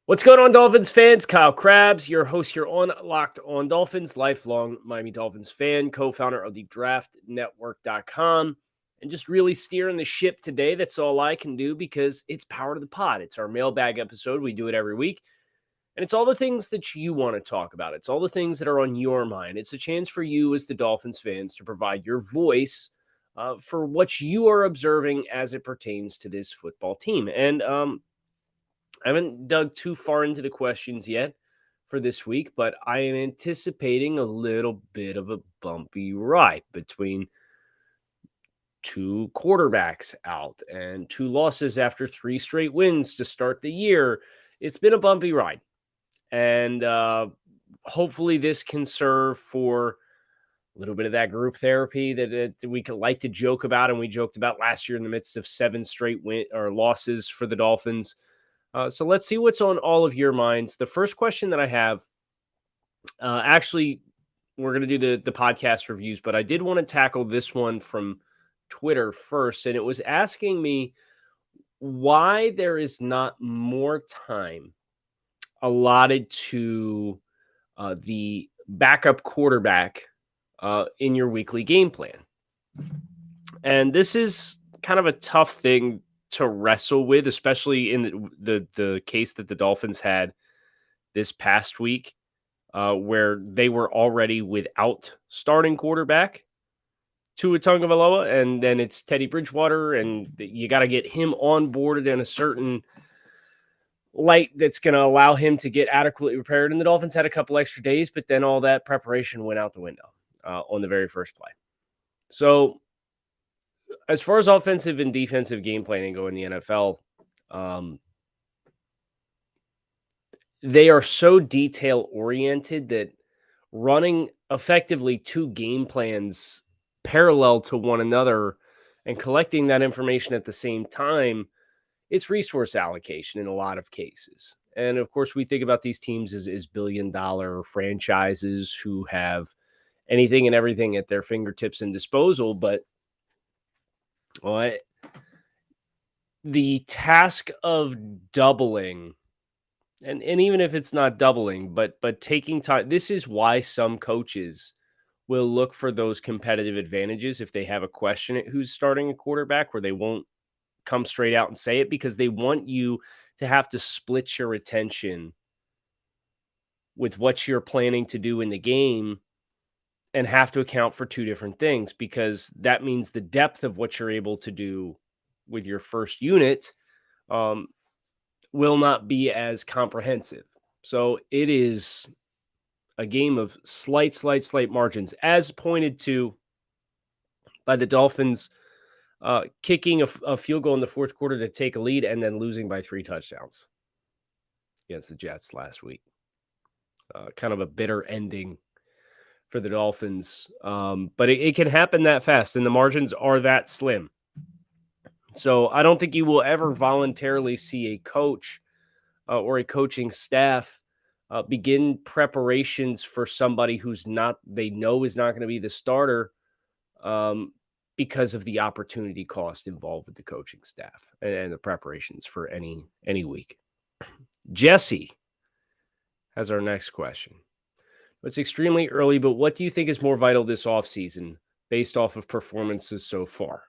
What's going on, Dolphins fans? Kyle Krabs, your host here on Locked On Dolphins, lifelong Miami Dolphins fan, co-founder of the draftnetwork.com, and just really steering the ship today. That's all I can do because it's Power to the Pod. It's our mailbag episode. We do it every week. And it's all the things that you want to talk about. It's all the things that are on your mind. It's a chance for you as the Dolphins fans to provide your voice for what you are observing as it pertains to this football team. And I haven't dug too far into the questions yet for this week, but I am anticipating a little bit of a bumpy ride between two quarterbacks out and two losses after three straight wins to start the year. It's been a bumpy ride. And hopefully this can serve for a little bit of that group therapy that we could like to joke about, and we joked about last year in the midst of seven straight losses for the Dolphins. So let's see what's on all of your minds. The first question that I have, actually, we're going to do the podcast reviews, but I did want to tackle this one from Twitter first, and it was asking me why there is not more time allotted to the backup quarterback in your weekly game plan. And this is kind of a tough thing to wrestle with, especially in the case that the Dolphins had this past week, where they were already without starting quarterback Tua Tagovailoa, and then it's Teddy Bridgewater, and you got to get him onboarded in a certain light that's going to allow him to get adequately prepared. And the Dolphins had a couple extra days, but then all that preparation went out the window on the very first play. So as far as offensive and defensive game planning go in the NFL, they are so detail-oriented that running effectively two game plans parallel to one another and collecting that information at the same time, it's resource allocation in a lot of cases. And of course, we think about these teams as billion-dollar franchises who have anything and everything at their fingertips and disposal, but the task of doubling, and even if it's not doubling, but taking time, this is why some coaches will look for those competitive advantages if they have a question at who's starting a quarterback, where they won't come straight out and say it, because they want you to have to split your attention with what you're planning to do in the game and have to account for two different things, because that means the depth of what you're able to do with your first unit will not be as comprehensive. So it is a game of slight margins, as pointed to by the Dolphins kicking a field goal in the fourth quarter to take a lead and then losing by 3 touchdowns against the Jets last week. Kind of a bitter ending for the Dolphins. But it can happen that fast, and the margins are that slim. So I don't think you will ever voluntarily see a coach or a coaching staff begin preparations for somebody they know is not going to be the starter because of the opportunity cost involved with the coaching staff and the preparations for any week. Jesse has our next question. It's extremely early, but what do you think is more vital this offseason based off of performances so far?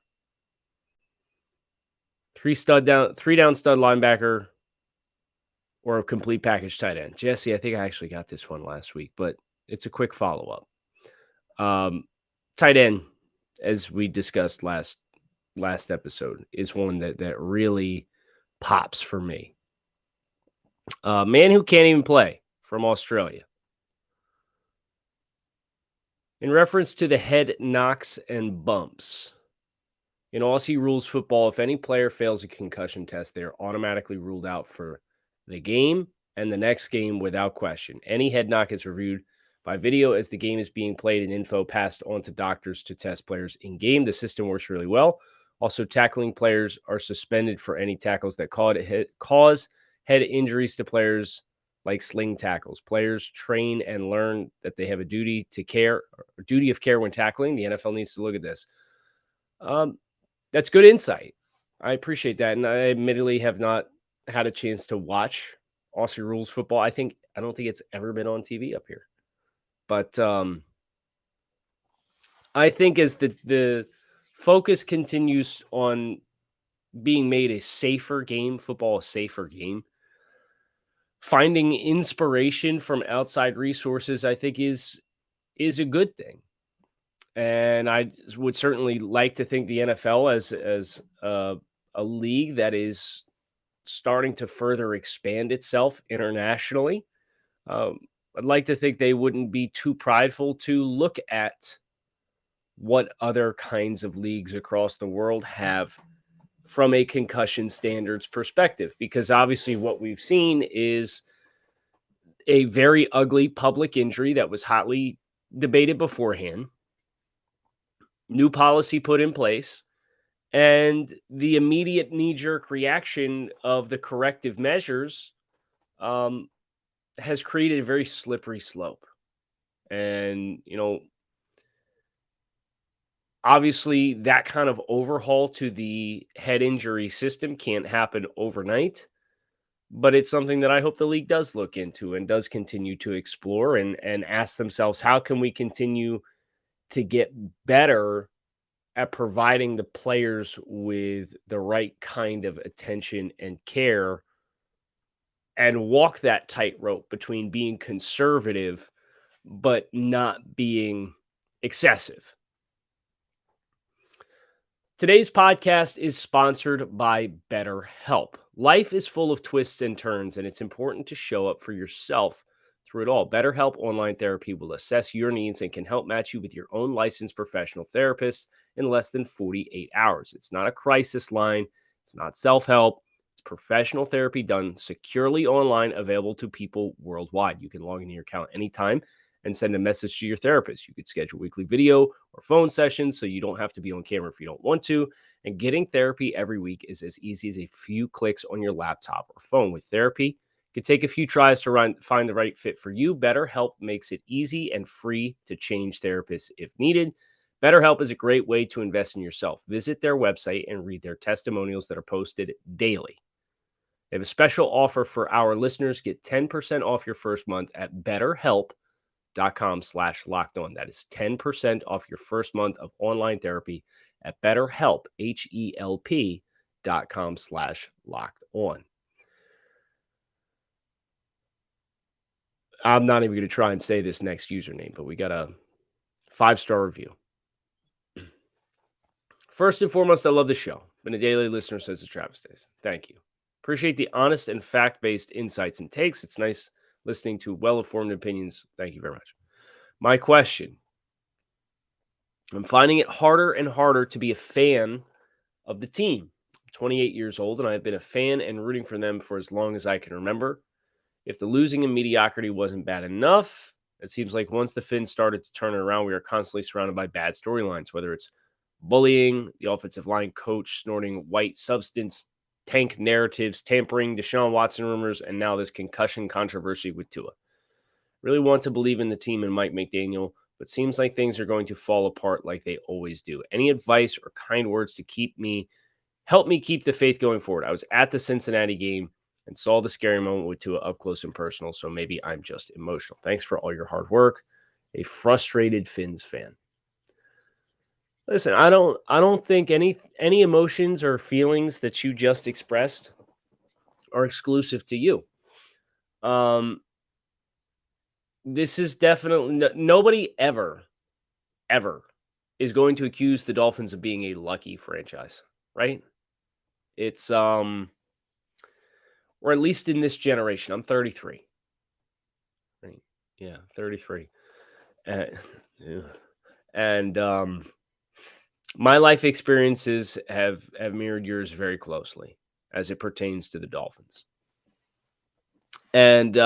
3 down stud linebacker or a complete package tight end? Jesse, I think I actually got this one last week, but it's a quick follow-up. Tight end, as we discussed last episode, is one that really pops for me. Man who can't even play, from Australia. In reference to the head knocks and bumps, in Aussie rules football, if any player fails a concussion test, they are automatically ruled out for the game and the next game without question. Any head knock is reviewed by video as the game is being played, and info passed on to doctors to test players in game. The system works really well. Also, tackling players are suspended for any tackles that cause head injuries to players, like sling tackles. Players train and learn that they have a duty of care when tackling. The NFL needs to look at this. That's good insight. I appreciate that. And I admittedly have not had a chance to watch Aussie rules football. I don't think it's ever been on TV up here. But I think as the focus continues on being made a safer game, football a safer game, finding inspiration from outside resources, I think is a good thing. And I would certainly like to think the NFL as a league that is starting to further expand itself internationally. Um, I'd like to think they wouldn't be too prideful to look at what other kinds of leagues across the world have from a concussion standards perspective, because obviously what we've seen is a very ugly public injury that was hotly debated beforehand, new policy put in place, and the immediate knee-jerk reaction of the corrective measures um, has created a very slippery slope. And, obviously that kind of overhaul to the head injury system can't happen overnight, but it's something that I hope the league does look into and does continue to explore and ask themselves, how can we continue to get better at providing the players with the right kind of attention and care, and walk that tightrope between being conservative but not being excessive. Today's podcast is sponsored by BetterHelp. Life is full of twists and turns, and it's important to show up for yourself through it all. BetterHelp Online Therapy will assess your needs and can help match you with your own licensed professional therapist in less than 48 hours. It's not a crisis line, it's not self-help. It's professional therapy done securely online, available to people worldwide. You can log into your account anytime and send a message to your therapist. You could schedule weekly video or phone sessions so you don't have to be on camera if you don't want to. And getting therapy every week is as easy as a few clicks on your laptop or phone. With therapy, it could take a few tries to find the right fit for you. BetterHelp makes it easy and free to change therapists if needed. BetterHelp is a great way to invest in yourself. Visit their website and read their testimonials that are posted daily. They have a special offer for our listeners. Get 10% off your first month at BetterHelp.com/locked on. That is 10% off your first month of online therapy at BetterHelp, HELP.com/locked on. I'm not even going to try and say this next username, but we got a 5-star review. First and foremost, I love the show. Been a daily listener since the Travis days. Thank you. Appreciate the honest and fact-based insights and takes. It's nice listening to well-informed opinions. Thank you very much. My question: I'm finding it harder and harder to be a fan of the team. I'm 28 years old, and I've been a fan and rooting for them for as long as I can remember. If the losing and mediocrity wasn't bad enough, it seems like once the Finns started to turn it around, we are constantly surrounded by bad storylines, whether it's bullying, the offensive line coach snorting white substance, tank narratives, tampering, Deshaun Watson rumors, and now this concussion controversy with Tua. Really want to believe in the team and Mike McDaniel, but seems like things are going to fall apart like they always do. Any advice or kind words to help me keep the faith going forward? I was at the Cincinnati game and saw the scary moment with Tua up close and personal, so maybe I'm just emotional. Thanks for all your hard work. A frustrated Finns fan. Listen, I don't think any emotions or feelings that you just expressed are exclusive to you. This is definitely nobody ever is going to accuse the Dolphins of being a lucky franchise, right? It's or at least in this generation. I'm 33. Right? Yeah, 33. Yeah. And my life experiences have mirrored yours very closely as it pertains to the Dolphins. And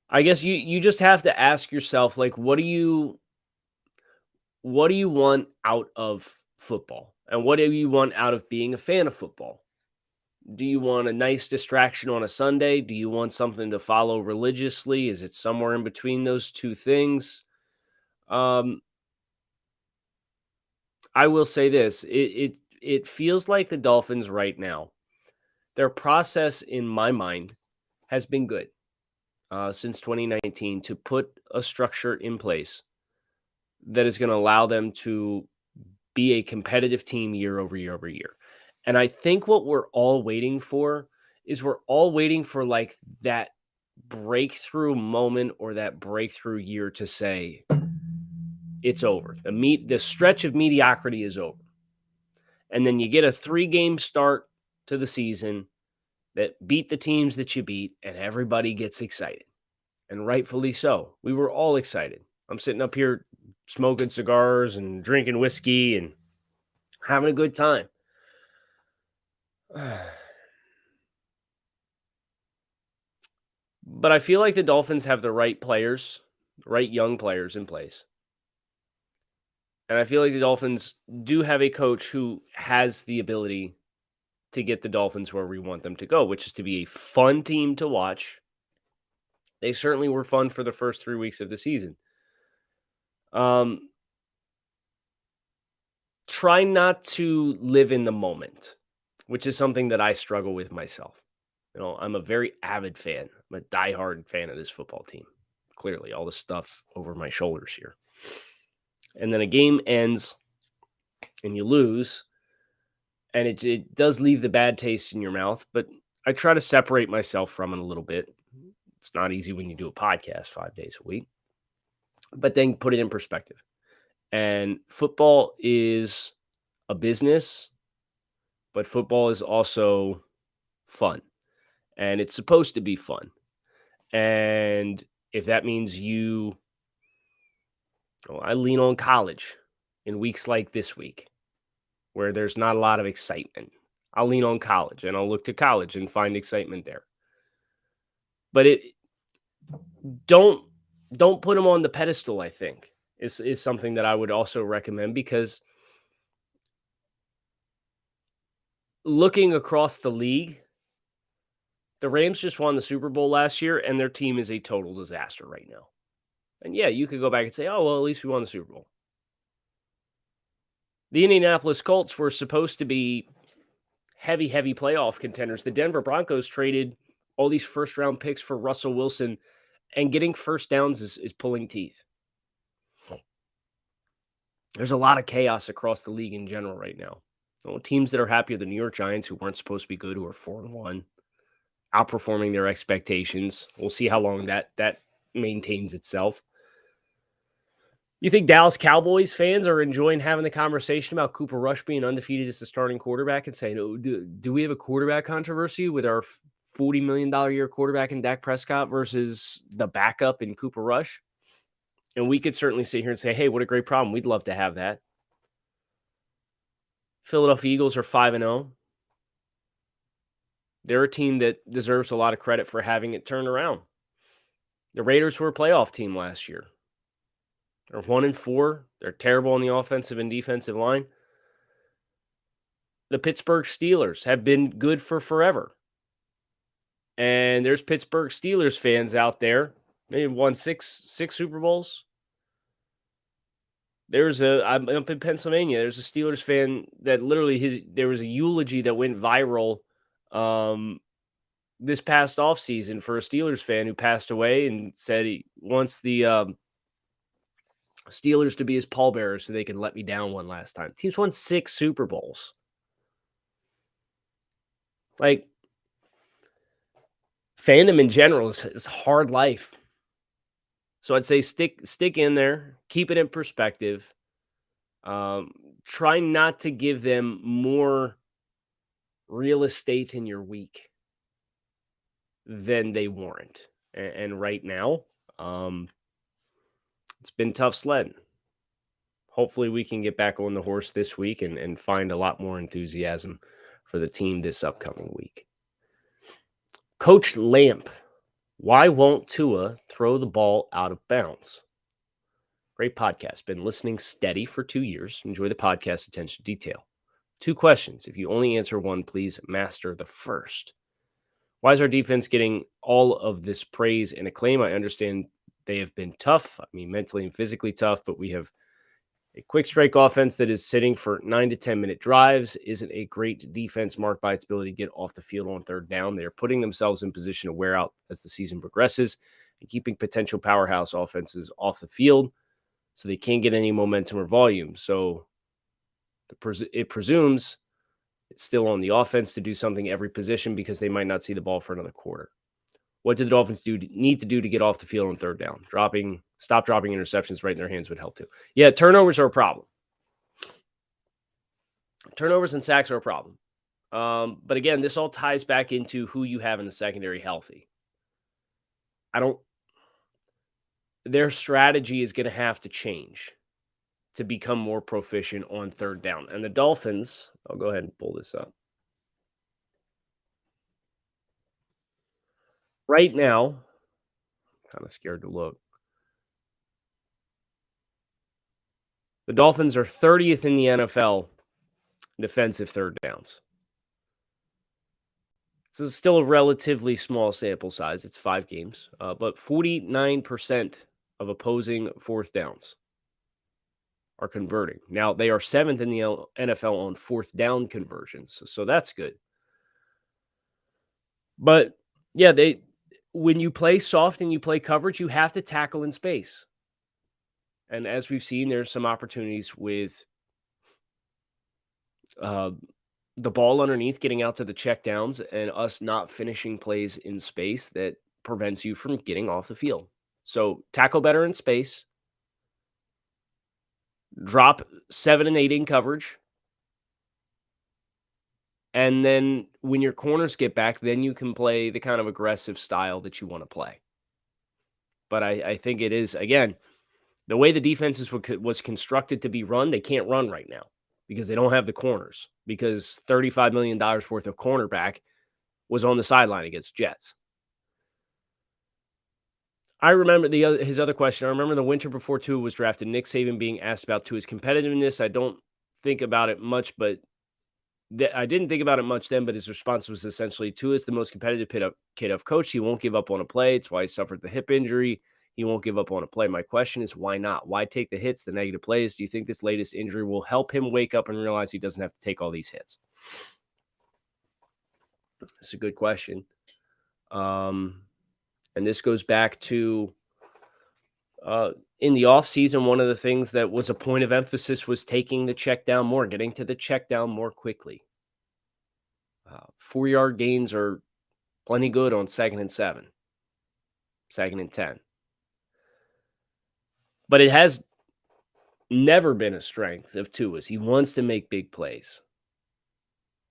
I guess you just have to ask yourself, like, what do you want out of football? And what do you want out of being a fan of football? Do you want a nice distraction on a Sunday? Do you want something to follow religiously? Is it somewhere in between those two things? I will say this. It feels like the Dolphins right now Their process, in my mind, has been good since 2019 to put a structure in place that is going to allow them to be a competitive team year over year over year. And I think what we're all waiting for is we're all waiting for like that breakthrough moment or that breakthrough year to say it's over. The stretch of mediocrity is over. And then you get a 3-game start to the season that beat the teams that you beat, and everybody gets excited. And rightfully so. We were all excited. I'm sitting up here smoking cigars and drinking whiskey and having a good time. But I feel like the Dolphins have the right players, right young players in place. And I feel like the Dolphins do have a coach who has the ability to get the Dolphins where we want them to go, which is to be a fun team to watch. They certainly were fun for the first 3 weeks of the season. Try not to live in the moment, which is something that I struggle with myself. I'm a very avid fan. I'm a diehard fan of this football team. Clearly, all the stuff over my shoulders here. And then a game ends and you lose, and it does leave the bad taste in your mouth, but I try to separate myself from it a little bit. It's not easy when you do a podcast 5 days a week, but then put it in perspective. And football is a business, but football is also fun. And it's supposed to be fun. And if that means I lean on college in weeks like this week where there's not a lot of excitement. I'll lean on college and I'll look to college and find excitement there. But don't put them on the pedestal, I think, is something that I would also recommend, because looking across the league, the Rams just won the Super Bowl last year, and their team is a total disaster right now. And yeah, you could go back and say, oh, well, at least we won the Super Bowl. The Indianapolis Colts were supposed to be heavy playoff contenders. The Denver Broncos traded all these first-round picks for Russell Wilson, and getting first downs is pulling teeth. There's a lot of chaos across the league in general right now. Teams that are happy are the New York Giants, who weren't supposed to be good, who are 4-1. Outperforming their expectations. We'll see how long that maintains itself. You think Dallas Cowboys fans are enjoying having the conversation about Cooper Rush being undefeated as the starting quarterback and saying, oh, do we have a quarterback controversy with our $40 million a year quarterback in Dak Prescott versus the backup in Cooper Rush? And we could certainly sit here and say, hey, what a great problem. We'd love to have that. Philadelphia Eagles are 5-0. They're a team that deserves a lot of credit for having it turned around. The Raiders were a playoff team last year. They're 1-4. They're terrible on the offensive and defensive line. The Pittsburgh Steelers have been good for forever. And there's Pittsburgh Steelers fans out there. They've won six Super Bowls. I'm up in Pennsylvania. There's a Steelers fan that literally there was a eulogy that went viral this past offseason for a Steelers fan who passed away and said he wants the Steelers to be his pallbearer so they can let me down one last time. Teams won 6 Super Bowls. Like, fandom in general is hard life. So I'd say stick in there, keep it in perspective. Try not to give them more real estate in your week than they warrant. And right now, it's been tough sledding. Hopefully we can get back on the horse this week and find a lot more enthusiasm for the team this upcoming week. Coach Lamp, why won't Tua throw the ball out of bounds? Great podcast. Been listening steady for 2 years. Enjoy the podcast attention to detail. 2 questions. If you only answer one, please master the first. Why is our defense getting all of this praise and acclaim? I understand they have been tough. I mean, mentally and physically tough, but we have A quick strike offense that is sitting for 9 to 10-minute drives isn't a great defense marked by its ability to get off the field on third down. They are putting themselves in position to wear out as the season progresses and keeping potential powerhouse offenses off the field so they can't get any momentum or volume. So it presumes it's still on the offense to do something every position because they might not see the ball for another quarter. What did the Dolphins need to do to get off the field on third down? Stop dropping interceptions right in their hands would help too. Yeah, turnovers are a problem. Turnovers and sacks are a problem. But again, this all ties back into who you have in the secondary healthy. Their strategy is going to have to change to become more proficient on third down. And the Dolphins, I'll go ahead and pull this up. Right now, I'm kind of scared to look. The Dolphins are 30th in the NFL in defensive third downs. This is still a relatively small sample size. It's 5 games, but 49% of opposing fourth downs are converting. Now, they are 7th in the NFL on fourth down conversions, so that's good. But, yeah, when you play soft and you play coverage, you have to tackle in space. And as we've seen, there's some opportunities with the ball underneath getting out to the checkdowns and us not finishing plays in space that prevents you from getting off the field. So tackle better in space, drop 7 and 8 in coverage. And then when your corners get back, then you can play the kind of aggressive style that you want to play. But I think it is, again, the way the defense was constructed to be run, they can't run right now because they don't have the corners, because $35 million worth of cornerback was on the sideline against Jets. I remember his other question. I remember the winter before Tua was drafted, Nick Saban being asked about Tua's competitiveness. I don't think about it much, but I didn't think about it much then, but his response was essentially, Tua's the most competitive kid I've coached. He won't give up on a play. It's why he suffered the hip injury. He won't give up on a play. My question is, why not? Why take the hits, the negative plays? Do you think this latest injury will help him wake up and realize he doesn't have to take all these hits? That's a good question. And this goes back to in the offseason, one of the things that was a point of emphasis was taking the check down more, getting to the check down more quickly. 4-yard gains are plenty good on 2nd and 7, 2nd and 10. But it has never been a strength of Tua's. He wants to make big plays.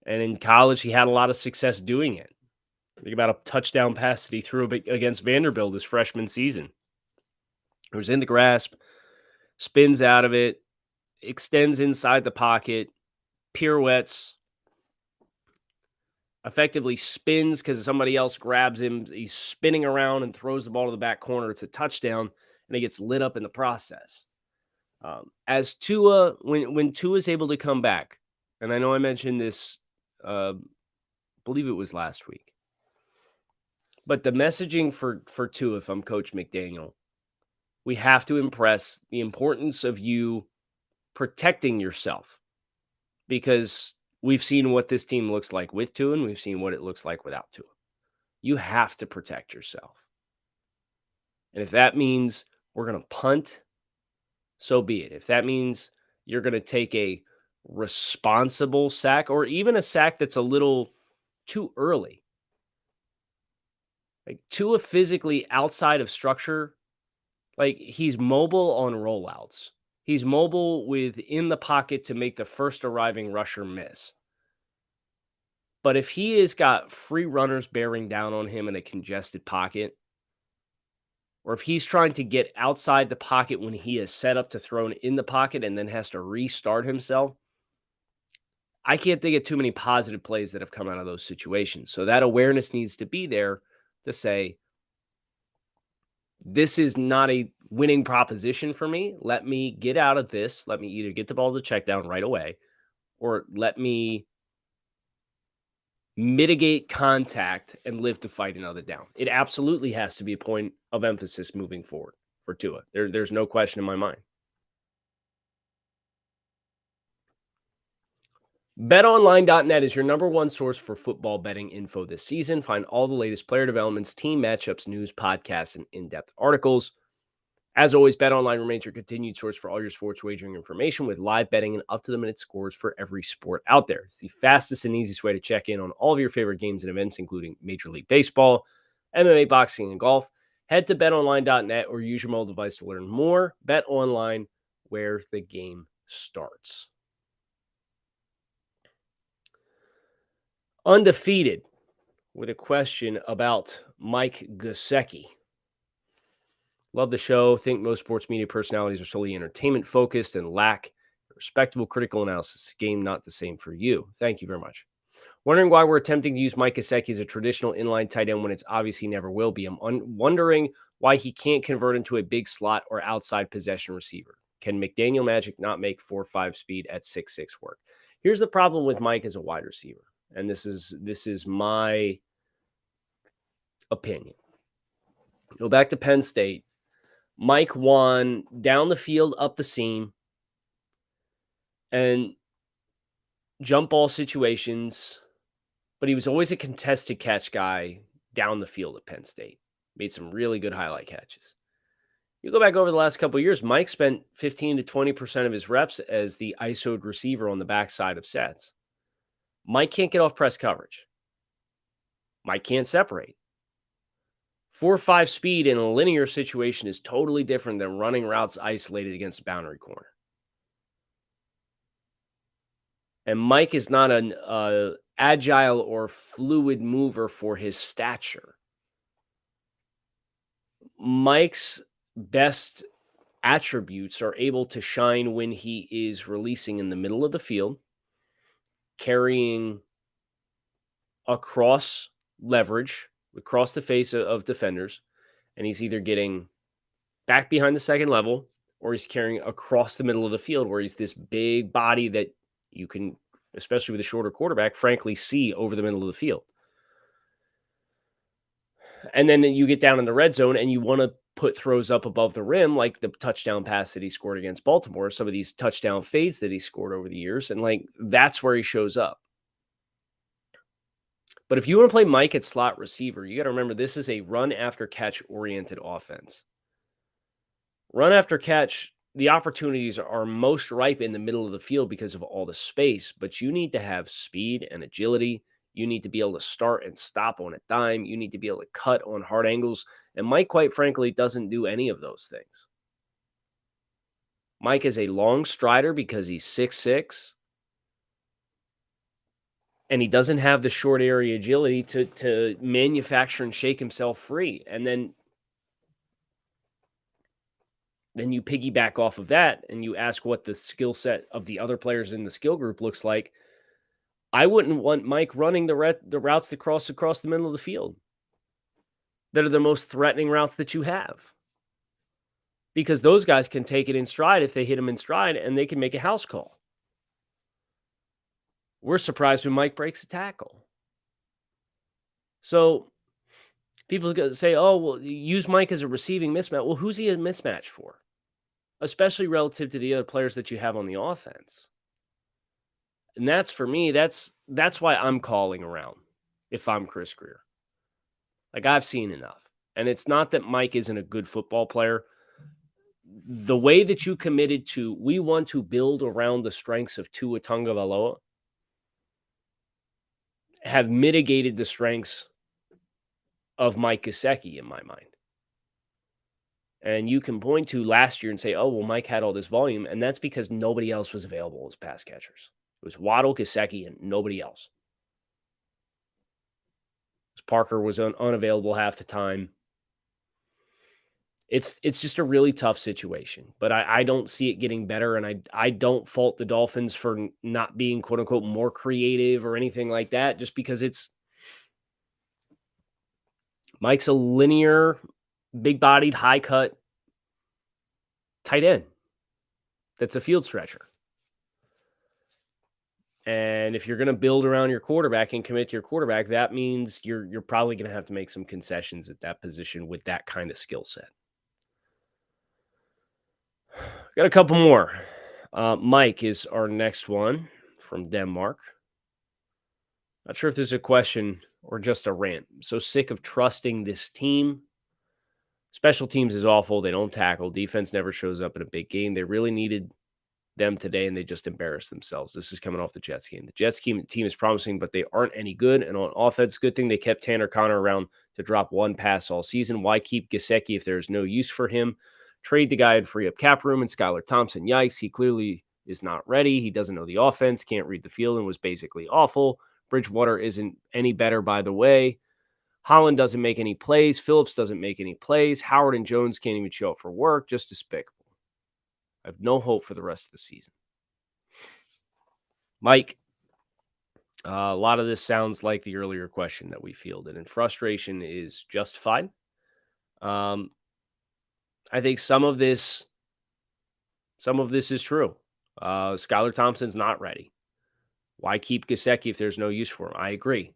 And in college, he had a lot of success doing it. Think about a touchdown pass that he threw against Vanderbilt his freshman season. It was in the grasp, spins out of it, extends inside the pocket, pirouettes, effectively spins because somebody else grabs him. He's spinning around and throws the ball to the back corner. It's a touchdown, and he gets lit up in the process. As Tua, when Tua is able to come back, and I know I mentioned this, believe it was last week, but the messaging for Tua, if I'm Coach McDaniel, we have to impress the importance of you protecting yourself, because we've seen what this team looks like with Tua, and we've seen what it looks like without Tua. You have to protect yourself. And if that means we're going to punt, so be it. If that means you're going to take a responsible sack, or even a sack that's a little too early. Like Tua physically outside of structure, like he's mobile on rollouts. He's mobile within the pocket to make the first arriving rusher miss. But if he has got free runners bearing down on him in a congested pocket, or if he's trying to get outside the pocket when he is set up to throw in the pocket and then has to restart himself, I can't think of too many positive plays that have come out of those situations. So that awareness needs to be there to say, this is not a winning proposition for me. Let me get out of this. Let me either get the ball to check down right away, or let me mitigate contact and live to fight another down. It absolutely has to be a point of emphasis moving forward for Tua. There's no question in my mind. BetOnline.net is your number one source for football betting info this season. Find all the latest player developments, team matchups, news, podcasts, and in-depth articles. As always, BetOnline remains your continued source for all your sports wagering information with live betting and up-to-the-minute scores for every sport out there. It's the fastest and easiest way to check in on all of your favorite games and events, including Major League Baseball, MMA, boxing, and golf. Head to BetOnline.net or use your mobile device to learn more. BetOnline, where the game starts. Undefeated with a question about Mike Gesicki. Love the show. Think most sports media personalities are solely entertainment focused and lack respectable critical analysis. Game not the same for you. Thank you very much. Wondering why we're attempting to use Mike Gesicki as a traditional inline tight end when it's obvious he never will be. I'm wondering why he can't convert into a big slot or outside possession receiver. Can McDaniel Magic not make 4.5 speed at 6'6" work? Here's the problem with Mike as a wide receiver, and this is my opinion. Go back to Penn State. Mike won down the field, up the seam, and jump ball situations, but he was always a contested catch guy down the field at Penn State. Made some really good highlight catches. You go back over the last couple of years, Mike spent 15 to 20% of his reps as the ISO'd receiver on the backside of sets. Mike can't get off press coverage. Mike can't separate. 4.5 speed in a linear situation is totally different than running routes isolated against a boundary corner. And Mike is not an agile or fluid mover for his stature. Mike's best attributes are able to shine when he is releasing in the middle of the field, carrying across leverage, across the face of defenders, and he's either getting back behind the second level or he's carrying across the middle of the field where he's this big body that you can, especially with a shorter quarterback, frankly, see over the middle of the field. And then you get down in the red zone and you want to put throws up above the rim, like the touchdown pass that he scored against Baltimore, some of these touchdown fades that he scored over the years. And that's where he shows up. But if you want to play Mike at slot receiver, you got to remember this is a run after catch oriented offense. Run after catch, the opportunities are most ripe in the middle of the field because of all the space, but you need to have speed and agility. You need to be able to start and stop on a dime. You need to be able to cut on hard angles. And Mike, quite frankly, doesn't do any of those things. Mike is a long strider because he's 6'6". And he doesn't have the short area agility to manufacture and shake himself free. And then you piggyback off of that and you ask what the skill set of the other players in the skill group looks like. I wouldn't want Mike running the routes that cross across the middle of the field that are the most threatening routes that you have. Because those guys can take it in stride if they hit him in stride and they can make a house call. We're surprised when Mike breaks a tackle. So people say, oh, well, use Mike as a receiving mismatch. Well, who's he a mismatch for? Especially relative to the other players that you have on the offense. And that's, for me, that's why I'm calling around if I'm Chris Grier. I've seen enough. And it's not that Mike isn't a good football player. The way that you committed to, we want to build around the strengths of Tua Tagovailoa, have mitigated the strengths of Mike Gesicki in my mind. And you can point to last year and say, oh, well, Mike had all this volume, and that's because nobody else was available as pass catchers. It was Waddle, Gesicki, and nobody else. Parker was unavailable half the time. It's just a really tough situation, but I don't see it getting better, and I don't fault the Dolphins for not being, quote-unquote, more creative or anything like that, just because Mike's a linear, big-bodied, high-cut tight end that's a field stretcher. And if you're going to build around your quarterback and commit to your quarterback, that means you're probably going to have to make some concessions at that position with that kind of skill set. Got a couple more. Mike is our next one from Denmark. Not sure if this is a question or just a rant. I'm so sick of trusting this team. Special teams is awful. They don't tackle. Defense never shows up in a big game. They really needed them today, and they just embarrassed themselves. This is coming off the Jets game. The Jets team is promising, but they aren't any good. And on offense, good thing they kept Tanner Connor around to drop one pass all season. Why keep Gesicki if there's no use for him? Trade the guy and free up cap room. And Skylar Thompson, yikes, he clearly is not ready. He doesn't know the offense, can't read the field, and was basically awful. Bridgewater isn't any better, by the way. Holland doesn't make any plays. Phillips doesn't make any plays. Howard and Jones can't even show up for work. Just despicable. I have no hope for the rest of the season. Mike, a lot of this sounds like the earlier question that we fielded, and frustration is justified. I think some of this is true. Skylar Thompson's not ready. Why keep Gesicki if there's no use for him? I agree.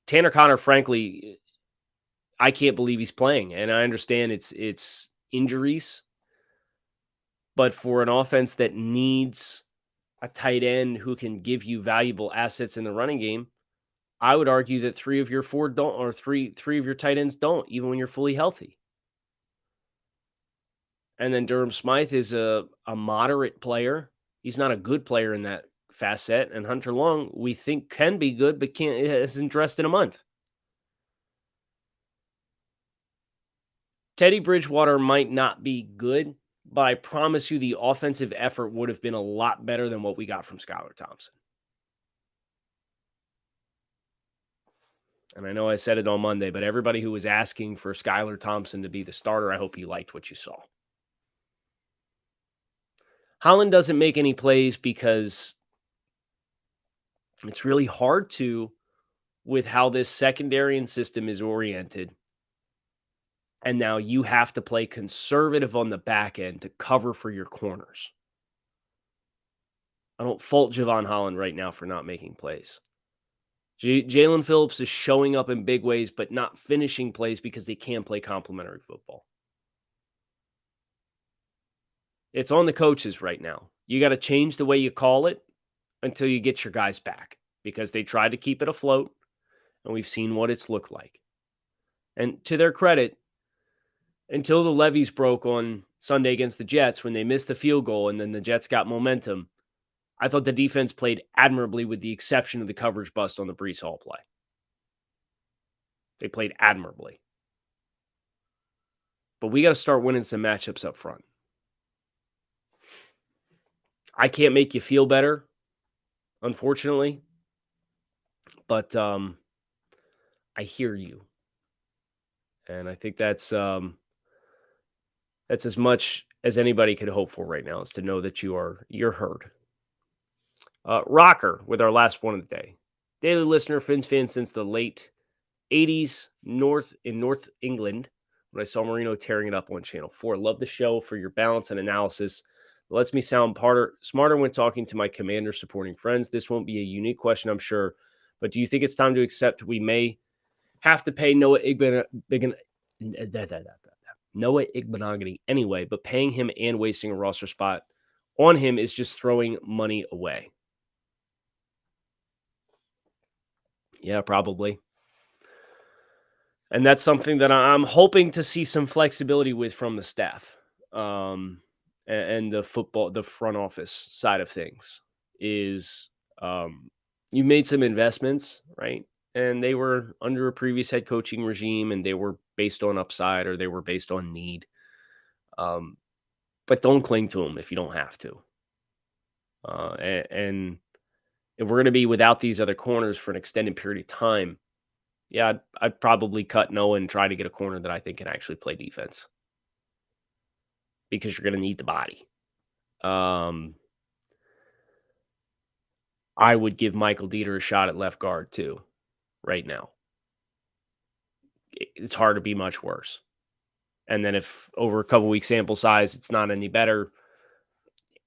Tanner Connor, frankly, I can't believe he's playing, and I understand it's injuries. But for an offense that needs a tight end who can give you valuable assets in the running game, I would argue that three of your four don't, or three of your tight ends don't, even when you're fully healthy. And then Durham Smythe is a moderate player. He's not a good player in that facet. And Hunter Long, we think can be good, but isn't dressed in a month. Teddy Bridgewater might not be good, but I promise you the offensive effort would have been a lot better than what we got from Skylar Thompson. And I know I said it on Monday, but everybody who was asking for Skylar Thompson to be the starter, I hope you liked what you saw. Holland doesn't make any plays because it's really hard to with how this secondary and system is oriented. And now you have to play conservative on the back end to cover for your corners. I don't fault Javon Holland right now for not making plays. Jalen Phillips is showing up in big ways, but not finishing plays because they can't play complementary football. It's on the coaches right now. You got to change the way you call it until you get your guys back, because they tried to keep it afloat, and we've seen what it's looked like. And to their credit, until the levees broke on Sunday against the Jets when they missed the field goal and then the Jets got momentum, I thought the defense played admirably with the exception of the coverage bust on the Breece Hall play. They played admirably. But we got to start winning some matchups up front. I can't make you feel better, unfortunately, but I hear you. And I think that's as much as anybody could hope for right now, is to know that you're heard. Rocker with our last one of the day. Daily listener, Fins fan since the late 80s in North England when I saw Marino tearing it up on Channel 4. Love the show for your balance and analysis. It lets me sound smarter when talking to my Commander supporting friends. This won't be a unique question, I'm sure, but do you think it's time to accept we may have to pay Noah Igbenogany anyway, but paying him and wasting a roster spot on him is just throwing money away? Yeah, probably. And that's something that I'm hoping to see some flexibility with from the staff and the front office side of things. Is you made some investments, right? And they were under a previous head coaching regime, and they were based on upside or they were based on need. But don't cling to them if you don't have to. And if we're going to be without these other corners for an extended period of time, yeah, I'd probably cut Noah and try to get a corner that I think can actually play defense, because you're going to need the body. I would give Michael Dieter a shot at left guard too right now. It's hard to be much worse. And then if over a couple weeks sample size, it's not any better,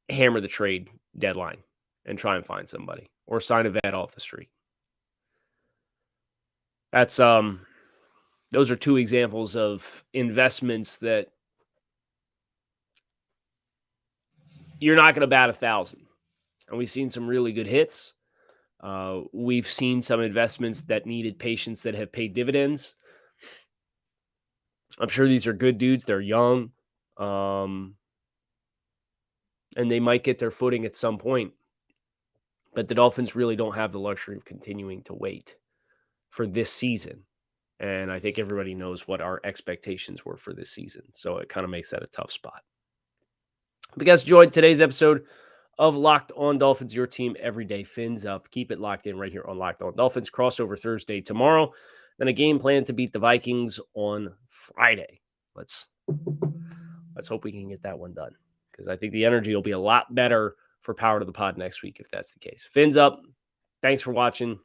hammer the trade deadline and try and find somebody, or sign a vet off the street. That's those are two examples of investments that you're not going to bat 1,000. And we've seen some really good hits. We've seen some investments that needed patience that have paid dividends. I'm sure these are good dudes. They're young. And they might get their footing at some point. But the Dolphins really don't have the luxury of continuing to wait for this season. And I think everybody knows what our expectations were for this season. So it kind of makes that a tough spot. But guys, enjoyed today's episode of Locked On Dolphins, your team every day. Fins up. Keep it locked in right here on Locked On Dolphins. Crossover Thursday tomorrow. Then a game plan to beat the Vikings on Friday. Let's hope we can get that one done, because I think the energy will be a lot better for Power to the Pod next week if that's the case. Fins up. Thanks for watching.